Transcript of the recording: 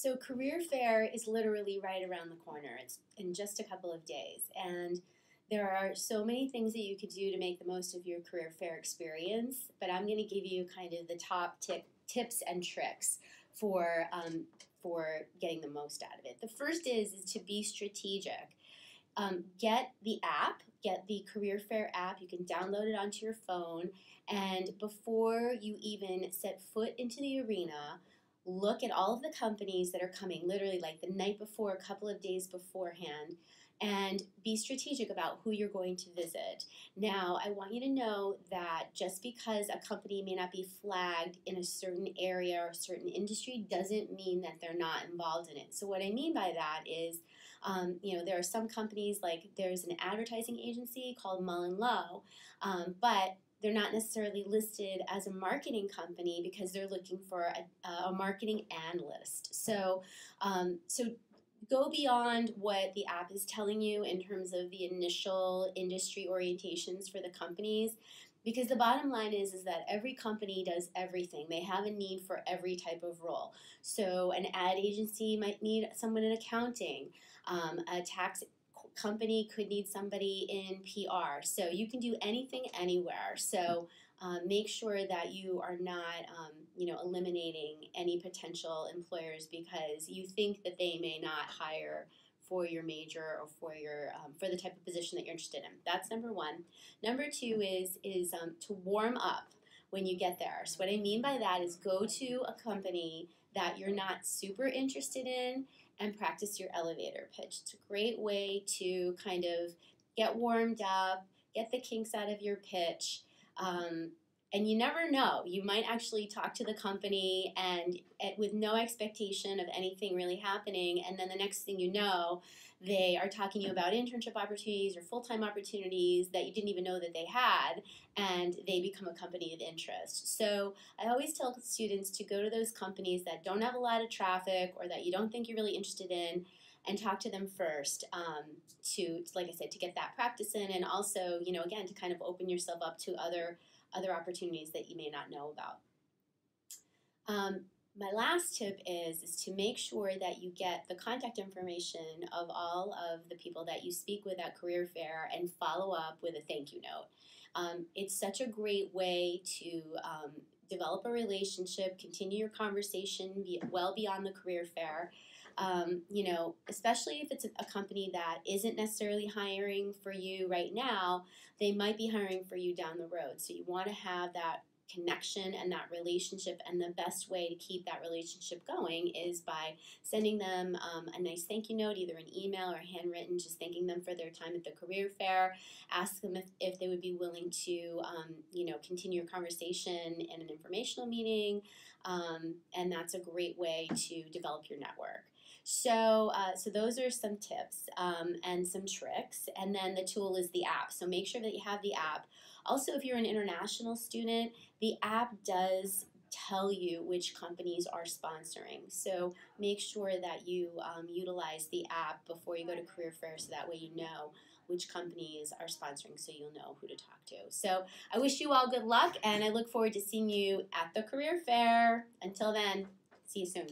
So career fair is literally right around the corner. It's in just a couple of days. And there are so many things that you could do to make the most of your career fair experience, but I'm going to give you kind of the top tips and tricks for getting the most out of it. The first is to be strategic. Get the app, get the career fair app. You can download it onto your phone, and before you even set foot into the arena, look at all of the companies that are coming, literally like the night before, a couple of days beforehand, and be strategic about who you're going to visit. Now, I want you to know that just because a company may not be flagged in a certain area or a certain industry doesn't mean that they're not involved in it. So what I mean by that is, there are some companies, like there's an advertising agency called Mullen Lowe, but they're not necessarily listed as a marketing company because they're looking for a marketing analyst. So go beyond what the app is telling you in terms of the initial industry orientations for the companies, because the bottom line is that every company does everything. They have a need for every type of role. So an ad agency might need someone in accounting. A tax company could need somebody in PR. So you can do anything anywhere. So make sure that you are not, eliminating any potential employers because you think that they may not hire for your major or for the type of position that you're interested in. That's number one. Number two is to warm up when you get there. So what I mean by that is go to a company that you're not super interested in and practice your elevator pitch. It's a great way to kind of get warmed up, get the kinks out of your pitch. And you never know. You might actually talk to the company and with no expectation of anything really happening, and then the next thing you know, they are talking to you about internship opportunities or full-time opportunities that you didn't even know that they had, and they become a company of interest. So I always tell students to go to those companies that don't have a lot of traffic or that you don't think you're really interested in, and talk to them first to, like I said, to get that practice in, and also, again, to kind of open yourself up to other opportunities that you may not know about. My last tip is to make sure that you get the contact information of all of the people that you speak with at career fair and follow up with a thank you note. It's such a great way to develop a relationship, continue your conversation well beyond the career fair. Especially if it's a company that isn't necessarily hiring for you right now, they might be hiring for you down the road. So you want to have that connection and that relationship, and the best way to keep that relationship going is by sending them a nice thank you note, either an email or handwritten, just thanking them for their time at the career fair. Ask them if they would be willing to continue your conversation in an informational meeting, and that's a great way to develop your network. So those are some tips and some tricks, and then the tool is the app. So make sure that you have the app. Also, if you're an international student, the app does tell you which companies are sponsoring. So make sure that you utilize the app before you go to career fair, so that way you know which companies are sponsoring, so you'll know who to talk to. So I wish you all good luck, and I look forward to seeing you at the career fair. Until then, see you soon.